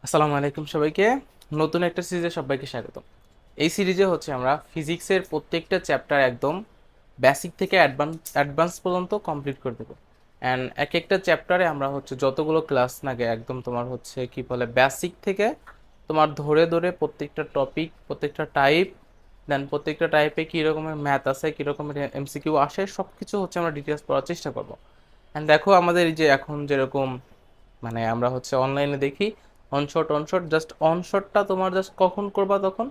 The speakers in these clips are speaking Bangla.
আসসালামু আলাইকুম সবাইকে। নতুন একটা সিরিজে সবাইকে স্বাগত। এই সিরিজে হচ্ছে আমরা ফিজিক্সের প্রত্যেকটা চ্যাপ্টার একদম বেসিক থেকে অ্যাডভান্স পর্যন্ত কমপ্লিট করে দেবো। অ্যান্ড এক একটা চ্যাপ্টারে আমরা হচ্ছে যতগুলো ক্লাস লাগে একদম তোমার হচ্ছে কি বলে বেসিক থেকে তোমার ধরে ধরে প্রত্যেকটা টপিক, প্রত্যেকটা টাইপ, দেন প্রত্যেকটা টাইপে কী রকমের ম্যাথ আছে, কী রকমের এমসিকিউ আসে, সব কিছু হচ্ছে আমরা ডিটেলস পড়ার চেষ্টা করবো। অ্যান্ড দেখো আমাদের এই যে এখন যেরকম মানে আমরা হচ্ছে অনলাইনে দেখি অনশট জাস্ট অনশটটা তোমার জাস্ট কখন করবা, তখন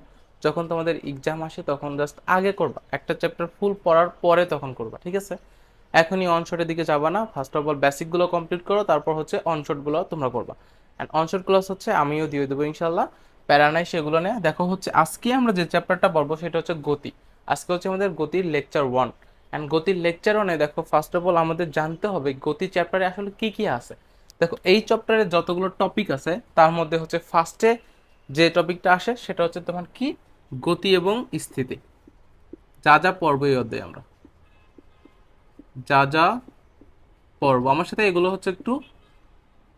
যখন তোমাদের এক্সাম আসে তখন জাস্ট আগে করবা, একটা চ্যাপ্টার ফুল পড়ার পরে তখন করবা, ঠিক আছে? এখনই অনশটের দিকে যাবা না, ফার্স্ট অফ অল বেসিকগুলো কমপ্লিট করো, তারপর হচ্ছে অনশটগুলো তোমরা করবা। অ্যান্ড অনশট ক্লাস হচ্ছে আমিও দিয়ে দেবো ইনশাল্লাহ, প্যারা নাই সেগুলো নিয়ে। দেখো হচ্ছে আজকে আমরা যে চ্যাপ্টারটা পড়বো সেটা হচ্ছে গতি। আজকে হচ্ছে আমাদের গতির লেকচার 1। অ্যান্ড গতির লেকচার 1-এ দেখো ফার্স্ট অফ অল আমাদের জানতে হবে গতি চ্যাপ্টারে আসলে কি কি আছে। দেখো এই চ্যাপ্টারে যতগুলো টপিক আছে তার মধ্যে হচ্ছে ফার্স্টে যে টপিকটা আসে সেটা হচ্ছে তোমার কি, গতি এবং স্থিতি। যা যা পড়বো এই অধ্যায়ে আমরা, যা যা পড়বো আমার সাথে এগুলো হচ্ছে একটু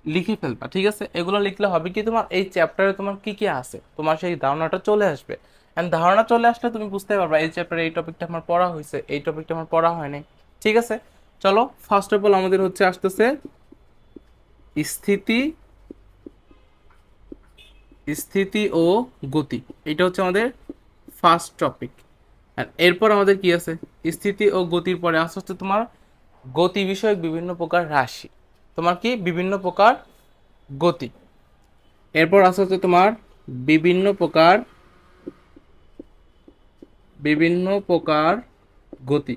লিখে ফেলবা, ঠিক আছে? এগুলো লিখলে হবে কি, তোমার এই চ্যাপ্টারে তোমার কি কি আছে তোমার সেই ধারণাটা চলে আসবে। এন্ড ধারণা চলে আসলে তুমি বুঝতে পারবা এই চ্যাপ্টারে এই টপিকটা আমার পড়া হয়েছে, এই টপিকটা আমার পড়া হয়নি, ঠিক আছে? চলো ফার্স্ট অফ অল আমাদের হচ্ছে আসতেছে স্থিতি, স্থিতি ও গতি। এটা হচ্ছে আমাদের ফার্স্ট টপিক। আর এরপর আমাদের কি আছে, স্থিতি ও গতির পরে আসতে হচ্ছে তোমার গতি বিষয়ক বিভিন্ন প্রকার রাশি, তোমার কি বিভিন্ন প্রকার গতি। এরপর আসতে হচ্ছে তোমার বিভিন্ন প্রকার, বিভিন্ন প্রকার গতি,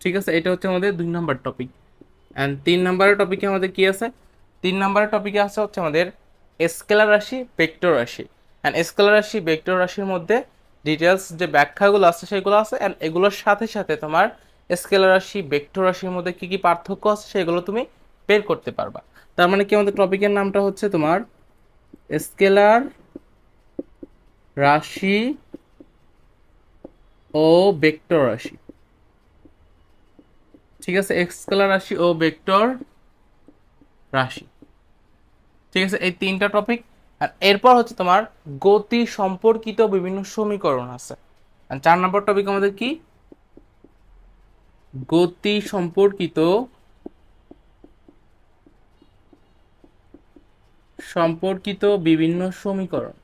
ঠিক আছে? এটা হচ্ছে আমাদের 2 নম্বর টপিক। অ্যান্ড 3 নম্বরের টপিকে আমাদের কি আছে, 3 নম্বরের টপিকে আছে হচ্ছে আমাদের স্কেলার রাশি, ভেক্টর রাশি। অ্যান্ড স্কেলার রাশি ভেক্টর রাশির মধ্যে ডিটেলস যে ব্যাখ্যাগুলো আছে সেগুলো আছে। অ্যান্ড এগুলোর সাথে সাথে তোমার স্কেলার রাশি ভেক্টর রাশির মধ্যে কি কি পার্থক্য আছে সেগুলো তুমি বের করতে পারবা। তার মানে কি, আমাদের টপিকের নামটা হচ্ছে তোমার স্কেলার রাশি ও ভেক্টর রাশি, ঠিক আছে? স্কেলার রাশি ও ভেক্টর রাশি, ঠিক আছে? এই 3টা টপিক। আর এরপর হচ্ছে তোমার গতি সম্পর্কিত বিভিন্ন সমীকরণ আছে। আর 4 নম্বর টপিক আমাদের কি, গতি সম্পর্কিত সম্পর্কিত বিভিন্ন সমীকরণ,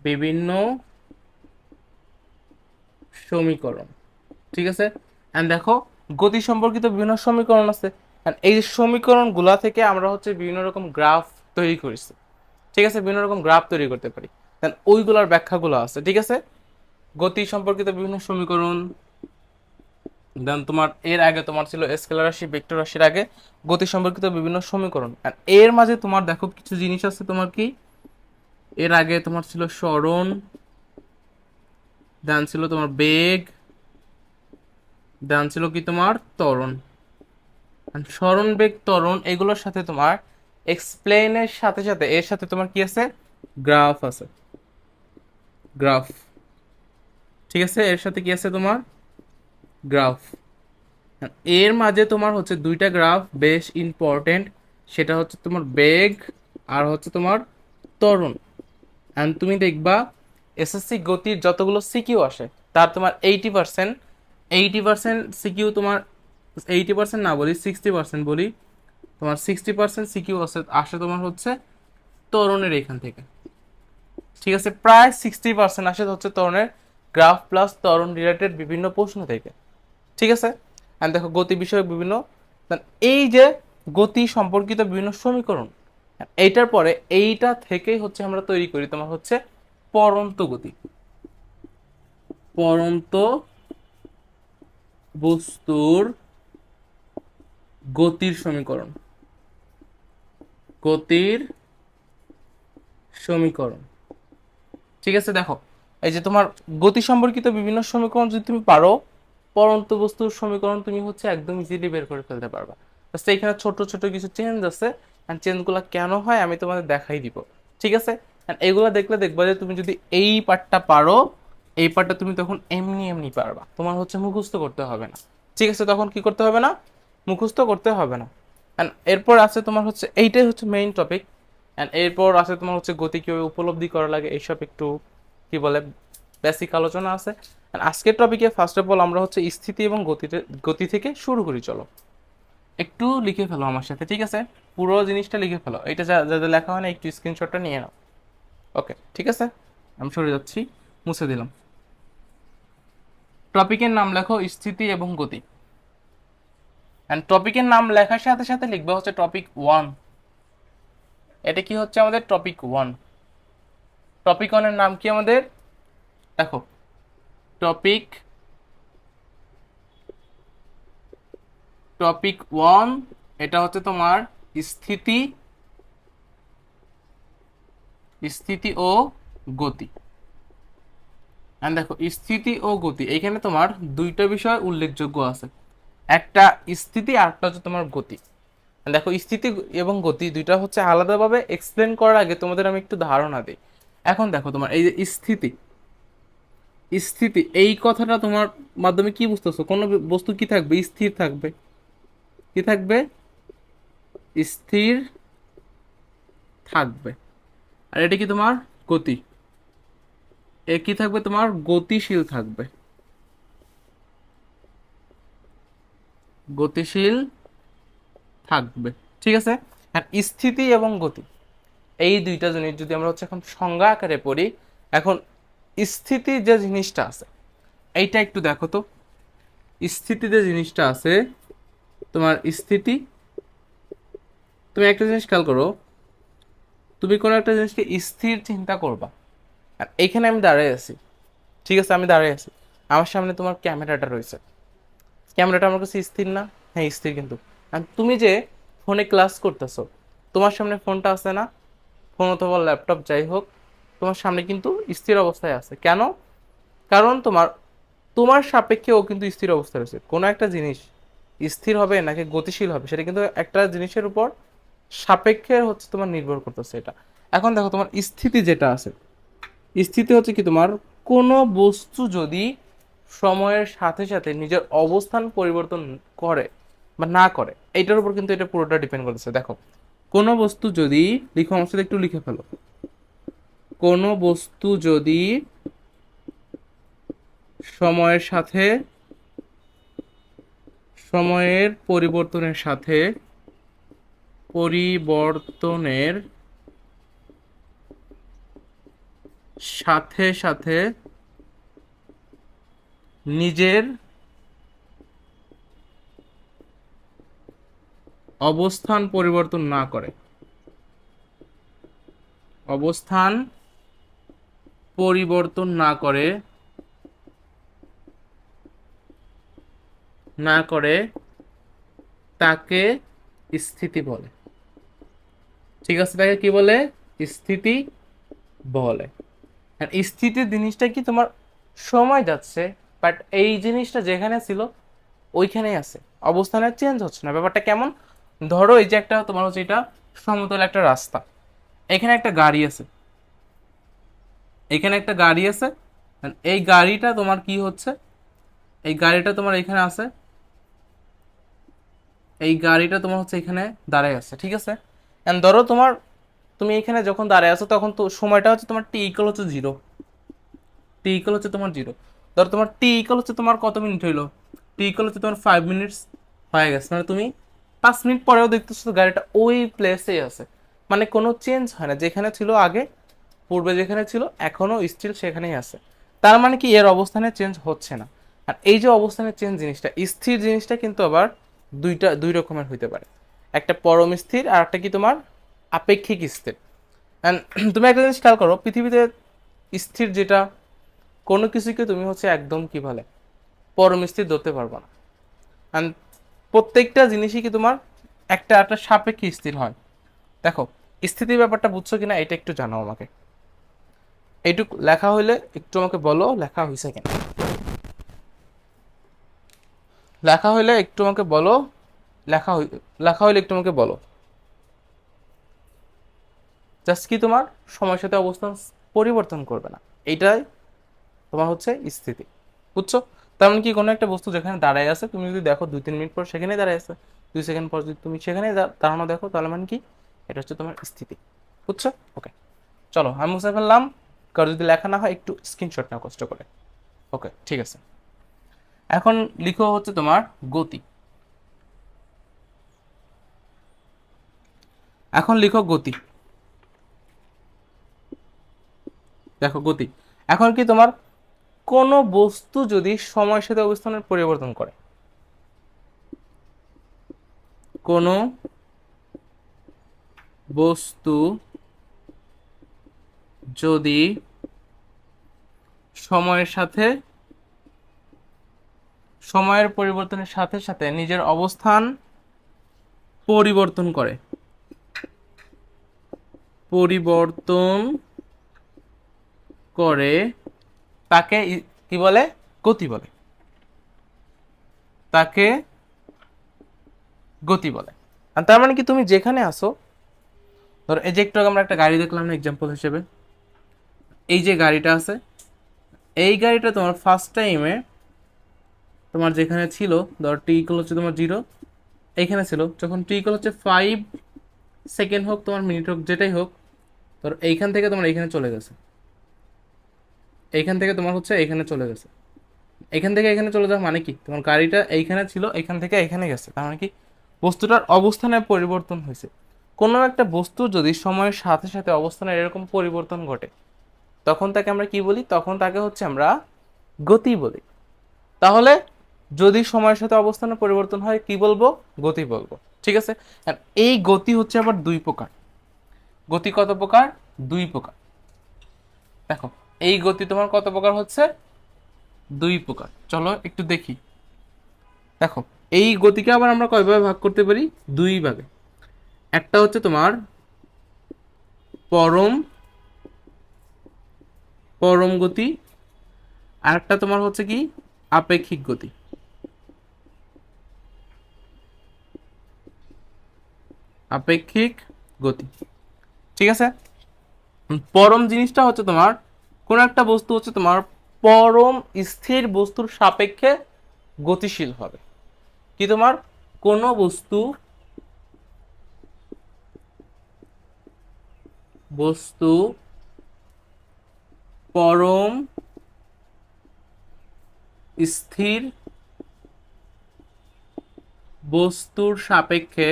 বিভিন্ন সমীকরণ, ঠিক আছে? এন্ড দেখো গতি সম্পর্কিত বিভিন্ন সমীকরণ আছে। এন্ড এই সমীকরণগুলা থেকে আমরা হচ্ছে বিভিন্ন রকম গ্রাফ তৈরি করেছি, ঠিক আছে? বিভিন্ন রকম গ্রাফ তৈরি করতে পারি। দেন ওইগুলোর ব্যাখ্যাগুলো আছে, ঠিক আছে? গতি সম্পর্কিত বিভিন্ন সমীকরণ, দেন তোমার এর আগে তোমার ছিল স্কেলার রাশি ভেক্টর রাশির আগে গতি সম্পর্কিত বিভিন্ন সমীকরণ। আর এর মাঝে তোমার দেখো কিছু জিনিস আছে তোমার কি, এর আগে তোমার ছিল সরণ, দেন ছিল তোমার বেগ, দেন ছিল কি তোমার ত্বরণ। সরণ বেগ ত্বরণ এগুলোর সাথে তোমার এক্সপ্লেনের সাথে সাথে এর সাথে তোমার কি আছে, গ্রাফ আছে, গ্রাফ, ঠিক আছে? এর সাথে কি আছে তোমার গ্রাফ। এর মাঝে তোমার হচ্ছে 2টা গ্রাফ বেশ ইম্পর্টেন্ট, সেটা হচ্ছে তোমার বেগ আর হচ্ছে তোমার ত্বরণ। অ্যান্ড তুমি দেখবা এসএসসি গতির যতগুলো সিকিউ আসে তার তোমার 80%, 80% সিকিউ তোমার, 80% না বলি 60% বলি, তোমার 60% সিকিউ আসে আসে তোমার হচ্ছে ত্বরণের এখান থেকে, ঠিক আছে? প্রায় 60% আসে হচ্ছে ত্বরণের গ্রাফ প্লাস ত্বরণ রিলেটেড বিভিন্ন প্রশ্ন থেকে, ঠিক আছে? আর দেখো গতি বিষয়ক বিভিন্ন, এই যে গতি সম্পর্কিত বিভিন্ন সমীকরণ, এইটার পরে এইটা থেকেই হচ্ছে আমরা তৈরি করি তোমার হচ্ছে পরন্ত গতি, পরন্ত বস্তুর গতির সমীকরণ, গতির সমীকরণ, ঠিক আছে? দেখো এই যে তোমার গতি সম্পর্কিত বিভিন্ন সমীকরণ যদি তুমি পারো, পরন্ত বস্তুর সমীকরণ তুমি হচ্ছে একদম ইজিলি বের করে ফেলতে পারবা। জাস্ট এখানে ছোট ছোট কিছু চেঞ্জ আছে, অ্যান্ড চেঞ্জগুলো কেন হয় আমি তোমাদের দেখাই দিব, ঠিক আছে? অ্যান্ড এগুলো দেখলে দেখবা যে তুমি যদি এই পার্টটা পারো, এই পার্টটা তুমি তখন এমনি এমনি পারবা, তোমার হচ্ছে মুখস্থ করতে হবে না, ঠিক আছে? তখন কি করতে হবে না, মুখস্থ করতে হবে না। অ্যান্ড এরপর আছে তোমার হচ্ছে এইটাই হচ্ছে মেইন টপিক, অ্যান্ড এরপর আছে তোমার হচ্ছে গতি কীভাবে উপলব্ধি করা লাগে, এইসব একটু কি বলে বেসিক আলোচনা আছে। অ্যান্ড আজকের টপিকে ফার্স্ট অফ অল আমরা হচ্ছে স্থিতি এবং গতি থেকে শুরু করি। চলো একটু লিখে ফেলো আমার সাথে, ঠিক আছে? পুরো জিনিসটা লিখে ফেলো, এটা যাদের লেখা হয় না একটু স্ক্রিনশটটা নিয়ে নাও। ওকে, ঠিক আছে, আমি সরে যাচ্ছি, মুছে দিলাম। টপিকের নাম লেখো স্থিতি এবং গতি। অ্যান্ড টপিকের নাম লেখার সাথে সাথে লিখবে হচ্ছে টপিক 1। এটা কি হচ্ছে আমাদের টপিক 1। টপিক 1 এর নাম কি আমাদের? দেখো, টপিক টপিক 1 এটা হচ্ছে তোমার স্থিতি স্থিতি ও গতি। এন্ড দেখো, স্থিতি ও গতি এখানে তোমার দুইটা বিষয় উল্লেখযোগ্য আছে, একটা স্থিতি আর একটা হচ্ছে তোমার গতি। And দেখো, স্থিতি এবং গতি দুইটা হচ্ছে আলাদাভাবে এক্সপ্লেন করার আগে তোমাদের আমি একটু ধারণা দিই। এখন দেখো, তোমার এই যে স্থিতি স্থিতি এই কথাটা তোমার মাধ্যমে কি বুঝতেছো? কোনো বস্তু কি থাকবে? স্থির থাকবে। কি থাকবে? স্থির থাকবে। আর এটা কি তোমার গতি? এ কি থাকবে? তোমার গতিশীল থাকবে। গতিশীল থাকবে, ঠিক আছে। আর স্থিতি এবং গতি এই দুইটা জিনিস যদি আমরা হচ্ছে এখন সংজ্ঞা আকারে পড়ি, এখন স্থিতি যে জিনিসটা আছে এইটা একটু দেখো তো। স্থিতি যে জিনিসটা আছে তোমার স্থিতি, তুমি একটা জিনিস খেয়াল করো, তুমি কোনো একটা জিনিসকে স্থির চিন্তা করবা। আর এইখানে আমি দাঁড়িয়ে আছি, ঠিক আছে, আমি দাঁড়িয়ে আছি, আমার সামনে তোমার ক্যামেরাটা রয়েছে, ক্যামেরাটা আমার কাছে স্থির না? হ্যাঁ স্থির। কিন্তু আর তুমি যে ফোনে ক্লাস করতেছো, তোমার সামনে ফোনটা আছে না? ফোন অথবা ল্যাপটপ যাই হোক, তোমার সামনে কিন্তু স্থির অবস্থায় আছে। কেন? কারণ তোমার তোমার সাপেক্ষে ও কিন্তু স্থির অবস্থায় রয়েছে। কোনো একটা জিনিস স্থির হবে নাকি গতিশীল হবে সেটা কিন্তু একটা জিনিসের উপর সাপেক্ষে হচ্ছে তোমার নির্ভর করতেছে এটা। এখন দেখো, তোমার স্থিতি যেটা আছে, স্থিতি হচ্ছে কি তোমার কোনো বস্তু যদি সময়ের সাথে সাথে নিজের অবস্থান পরিবর্তন করে বা না করে, এইটার উপর কিন্তু এটা পুরোটা ডিপেন্ড করতেছে। দেখো, কোনো বস্তু যদি, লিখো আমার সাথে একটু লিখে ফেলো, কোনো বস্তু যদি সময়ের সাথে সময়ের পরিবর্তনের সাথে পরিবর্তনের সাথে সাথে নিজের অবস্থান পরিবর্তন না করে, অবস্থান পরিবর্তন না করে তাকে স্থিতি বলে। ঠিক আছে, তাকে কি বলে? স্থিতি বলে। আর স্থিতি জিনিসটা কি তোমার সময় যাচ্ছে, বাট এই জিনিসটা যেখানে ছিল ওইখানেই আছে, অবস্থানে চেঞ্জ হচ্ছে না। ব্যাপারটা কেমন? ধরো এই যে একটা তোমার হচ্ছে এটা সমতল একটা রাস্তা, এখানে একটা গাড়ি আছে, এখানে একটা গাড়ি আছে, and এই গাড়িটা তোমার কি হচ্ছে, এই গাড়িটা তোমার এখানে আছে, এই গাড়িটা তোমার হচ্ছে এখানে দাঁড়ায় আছে, ঠিক আছে। এন্ড ধরো তোমার, তুমি এখানে যখন দাঁড়ায় আছো তখন তো সময়টা হচ্ছে তোমার টি ইকুয়াল হচ্ছে 0, টি ইকুয়াল হচ্ছে তোমার 0। ধরো তোমার টি ইকুয়াল হচ্ছে তোমার কত মিনিট হইলো? টি ইকুয়াল হচ্ছে তোমার 5 মিনিটস হয়ে গেছে, মানে তুমি 5 মিনিট পরেও দেখতেছো গাড়িটা ওই প্লেসেই আছে, মানে কোনো চেঞ্জ হয় না, যেখানে ছিল আগে, পূর্বে যেখানে ছিল এখনো স্টিল সেখানেই আছে। তার মানে কি এর অবস্থানে চেঞ্জ হচ্ছে না। আর এই যে অবস্থানের চেঞ্জ জিনিসটা, স্থির জিনিসটা কিন্তু আবার দুই রকমের হইতে পারে, একটা পরম স্থির আর একটা কি তোমার আপেক্ষিক স্থির। অ্যান্ড তুমি একটা জিনিস খেয়াল করো, পৃথিবীতে স্থির যেটা, কোনো কিছুকে তুমি হচ্ছে একদম কি বলে পরম স্থির ধরতে পারবে না। অ্যান্ড প্রত্যেকটা জিনিসই কি তোমার একটা একটা সাপেক্ষে স্থির হয়। দেখো, স্থিতির ব্যাপারটা বুঝছো কিনা এটা একটু জানাও আমাকে। এইটুকু লেখা হইলে একটু আমাকে বলো লেখা হয়েছে কিনা, লেখা হইলে একটু আমাকে বলো, লেখা হইলে একটু আমাকে বলো। জাস্ট কি তোমার সময়ের সাথে অবস্থান পরিবর্তন করবে না, এইটাই তোমার হচ্ছে স্থিতি। বুঝছো? তার মানে কি, কোনো একটা বস্তু যেখানে দাঁড়ায় আছে তুমি যদি দেখো 2-3 মিনিট পর সেখানেই দাঁড়ায় আছে, 2 সেকেন্ড পর যদি তুমি সেখানে দাঁড়ানো দেখো, তাহলে মানে কি এটা হচ্ছে তোমার স্থিতি। বুঝছো? ওকে, চলো আমি মুছে ফেললাম। কারো যদি লেখা না হয় একটু স্ক্রিনশট নাও কষ্ট করে। ওকে ঠিক আছে, এখন লিখো হচ্ছে তোমার গতি। এখন লিখো গতি। দেখো গতি, এখন কি তোমার কোন বস্তু যদি সময়ের সাথে অবস্থানের পরিবর্তন করে, কোন বস্তু যদি সময়ের সাথে, সময়ের পরিবর্তনের সাথে সাথে নিজের অবস্থান পরিবর্তন করে, পরিবর্তন করে, তাকে কি বলে? গতি বলে। তাকে গতি বলে। আর তার মানে কি তুমি যেখানে আসো, ধরো এই যে একটু আগে আমরা একটা গাড়ি দেখলাম না এক্সাম্পল হিসেবে, এই যে গাড়িটা আছে, এই গাড়িটা তোমার ফার্স্ট টাইমে তোমার যেখানে ছিল, ধর টি ইকুয়াল হচ্ছে তোমার 0, এইখানে ছিল, যখন টি ইকুয়াল হচ্ছে 5 সেকেন্ড হোক তোমার মিনিট হোক যেটাই হোক, ধর এইখান থেকে তোমার এইখানে চলে গেছে, এইখান থেকে তোমার হচ্ছে এইখানে চলে গেছে, এখান থেকে এখানে চলে যাওয়া মানে কি, তোমার গাড়িটা এইখানে ছিল এইখান থেকে এখানে গেছে, তার মানে কি বস্তুটার অবস্থানের পরিবর্তন হয়েছে। কোনো একটা বস্তু যদি সময়ের সাথে সাথে অবস্থানের এরকম পরিবর্তন ঘটে, তখন তাকে আমরা কি বলি? তখন তাকে হচ্ছে আমরা গতি বলি। তাহলে যদি সময়ের সাথে অবস্থানের পরিবর্তন হয় কি বলবো? গতি বলবো। ঠিক আছে, আর এই গতি হচ্ছে আবার দুই প্রকার। গতি কত প্রকার? দুই প্রকার। দেখো এই গতি তোমার কত প্রকার হচ্ছে? দুই প্রকার। চলো একটু দেখি। দেখো এই গতিকে আবার আমরা কয়ভাবে ভাগ করতে পারি? দুই ভাগে। একটা হচ্ছে তোমার পরম পরম গতি, আর একটা তোমার হচ্ছে কি আপেক্ষিক গতি। আপেক্ষিক গতি, ঠিক আছে। পরম জিনিসটা হচ্ছে তোমার কোন একটা বস্তু হচ্ছে তোমার পরম স্থির বস্তুর সাপেক্ষে গতিশীল হবে। কি তোমার কোন বস্তু বস্তু পরম স্থির বস্তুর সাপেক্ষে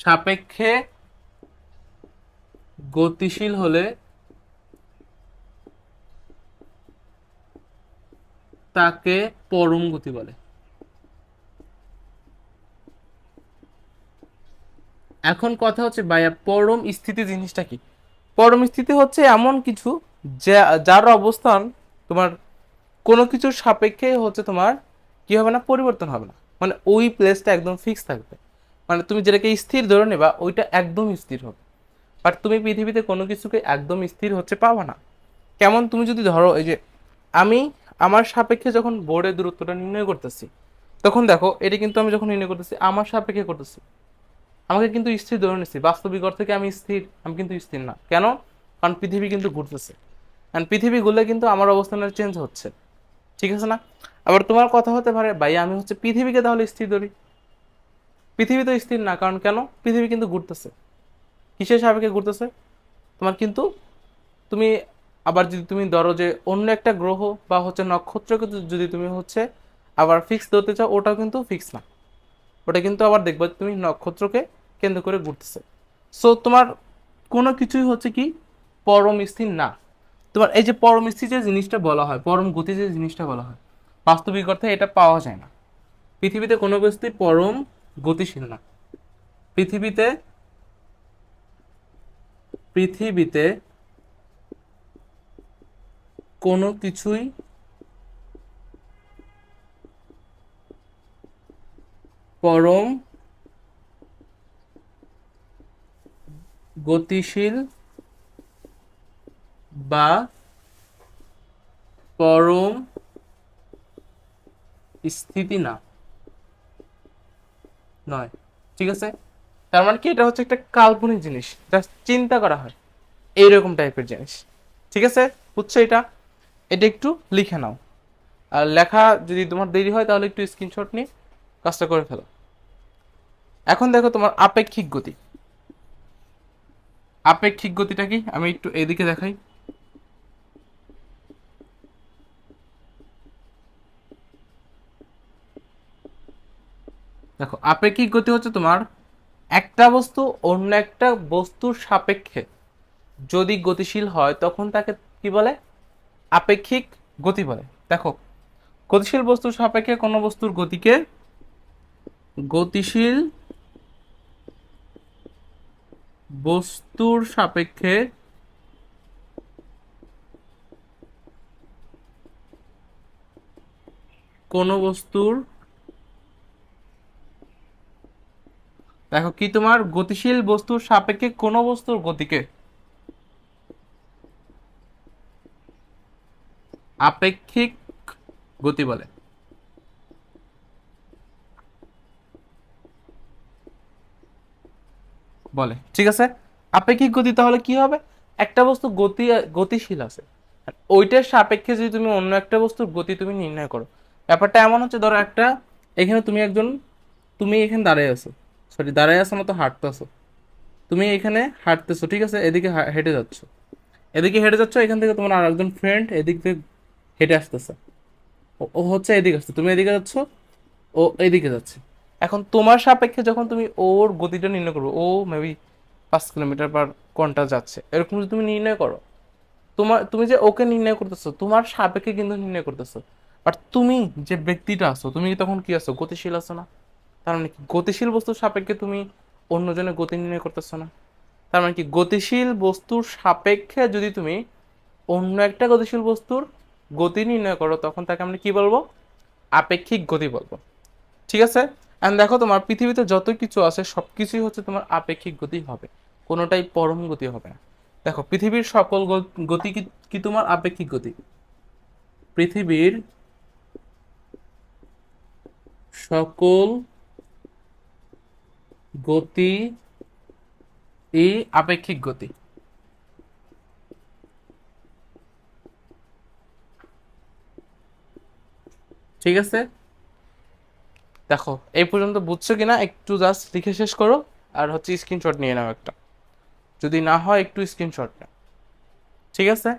সাপেক্ষে গতিশীল হলে তাকে পরম গতি বলে। এখন কথা হচ্ছে ভাইয়া পরম স্থিতি জিনিসটা কি? পরম স্থিতি হচ্ছে এমন কিছু যার অবস্থান তোমার কোনো কিছুর সাপেক্ষে হচ্ছে তোমার কি হবে না? পরিবর্তন হবে না, মানে ওই প্লেসটা একদম ফিক্স থাকবে। মানে তুমি যেটাকে স্থির ধরে নেবা ওইটা একদম স্থির হবে। বাট তুমি পৃথিবীতে কোনো কিছুকে একদম স্থির হচ্ছে পাবা না। কেমন? তুমি যদি ধরো এই যে আমি আমার সাপেক্ষে যখন বোর্ডের দূরত্বটা নির্ণয় করতেছি, তখন দেখো এটা কিন্তু আমি যখন নির্ণয় করতেছি আমার সাপেক্ষে করতেছি, আমাকে কিন্তু স্থির ধরে নিচ্ছি, বাস্তবিক অর্থে কি আমি স্থির? আমি কিন্তু স্থির না। কেন? কারণ পৃথিবী কিন্তু ঘুরতেছে, কারণ পৃথিবী ঘুরলে কিন্তু আমার অবস্থানের চেঞ্জ হচ্ছে। ঠিক আছে না? আবার তোমার কথা হতে পারে ভাই আমি হচ্ছে পৃথিবীকে তাহলে স্থির ধরি। পৃথিবী তো স্থির না, কারণ কেন? পৃথিবী কিন্তু ঘুরতেছে। কিসের সাপেক্ষে ঘুরতেছে? তোমার কিন্তু তুমি আবার যদি তুমি ধরো যে অন্য একটা গ্রহ বা হচ্ছে নক্ষত্রকে যদি তুমি হচ্ছে আবার ফিক্স ধরতে চাও, ওটাও কিন্তু ফিক্স না। ওটা কিন্তু আবার দেখবে তুমি নক্ষত্রকে কেন্দ্র করে ঘুরতেছে। সো তোমার কোনো কিছুই হচ্ছে কি পরম স্থির না। তোমার এই যে পরম স্থির যে জিনিসটা বলা হয়, পরম গতি যে জিনিসটা বলা হয়, বাস্তবিক অর্থে এটা পাওয়া যায় না। পৃথিবীতে কোনো বস্তুই পরম গতিশীল না। পৃথিবীতে পৃথিবীতে কোনো কিছুই পরম গতিশীল বা পরম স্থিতি না, নয়। ঠিক আছে, তার মানে কি এটা হচ্ছে একটা কাল্পনিক জিনিস, জাস্ট চিন্তা করা হয় এইরকম টাইপের জিনিস। ঠিক আছে, বুঝছো? এটা এটা একটু লিখে নাও। আর লেখা যদি তোমার দেরি হয় তাহলে একটু স্ক্রিনশট নিয়ে কাজটা করে ফেলো। এখন দেখো তোমার আপেক্ষিক গতি। আপেক্ষিক গতিটা কি, আমি একটু এদিকে দেখাই। দেখো আপেক্ষিক গতি হচ্ছে তোমার একটা বস্তু অন্য একটা বস্তুর সাপেক্ষে যদি গতিশীল হয় তখন তাকে কি বলে, আপেক্ষিক গতি বলে। দেখো গতিশীল বস্তুর সাপেক্ষে কোনো বস্তুর গতিকে গতিশীল বস্তুর সাপেক্ষে কোনো বস্তুর, দেখো কি তোমার গতিশীল বস্তুর সাপেক্ষে কোনো বস্তুর গতিকে আপেক্ষিক গতি বলে। বলে ঠিক আছে। আপেক্ষিক গতি তাহলে কি হবে, একটা বস্তু গতিশীল আছে, আর ওইটার সাপেক্ষে যদি তুমি অন্য একটা বস্তুর গতি তুমি নির্ণয় করো। ব্যাপারটা এমন হচ্ছে, ধরো একটা, এখানে তুমি একজন, তুমি এখানে দাঁড়ায় আছো, সরি দাঁড়ায় আছো না তো হাঁটতেছো, তুমি এখানে হাঁটতেছো ঠিক আছে, এদিকে হেঁটে যাচ্ছ, এদিকে হেঁটে যাচ্ছ, এখান থেকে তোমার আর একজন ফ্রেন্ড এদিক থেকে হেঁটে আসতেছে, ও হচ্ছে এদিকে আসছে, তুমি এদিকে যাচ্ছ, ও এদিকে যাচ্ছে। এখন তোমার সাপেক্ষে যখন তুমি ওর গতিটা নির্ণয় করবে, ও মেবি 5 কিলোমিটার/ঘন্টা যাচ্ছে, এরকম যদি তুমি নির্ণয় করো, তুমি যে ওকে নির্ণয় করতেছো তোমার সাপেক্ষে কিন্তু নির্ণয় করতেছো, বাট তুমি যে ব্যক্তিটা আছো তুমি তখন কি আছো, গতিশীল আছো না। তার মানে কি গতিশীল বস্তুর সাপেক্ষে তুমি অন্যজনের গতি নির্ণয় করতেছো না। তার মানে কি গতিশীল বস্তুর সাপেক্ষে যদি তুমি অন্য একটা গতিশীল বস্তুর গতি নির্ণয় করো তখন তাকে আমরা কি বলবো, আপেক্ষিক গতি বলবো। ঠিক আছে। এন্ড দেখো তোমার পৃথিবীতে যত কিছু আছে সবকিছুই হচ্ছে তোমার আপেক্ষিক গতি হবে, কোনোটাই পরম গতি হবে না। দেখো পৃথিবীর সকল গতি কি কি তোমার আপেক্ষিক গতি। পৃথিবীর সকল গতি এই আপেক্ষিক গতি। ঠিক আছে। দেখো এই পর্যন্ত বুঝছো কিনা একটু জাস্ট লিখে শেষ করো, আর হচ্ছে স্ক্রিনশট নিয়ে নাও একটা, যদি না হয় একটু স্ক্রিনশট নাও। ঠিক আছে।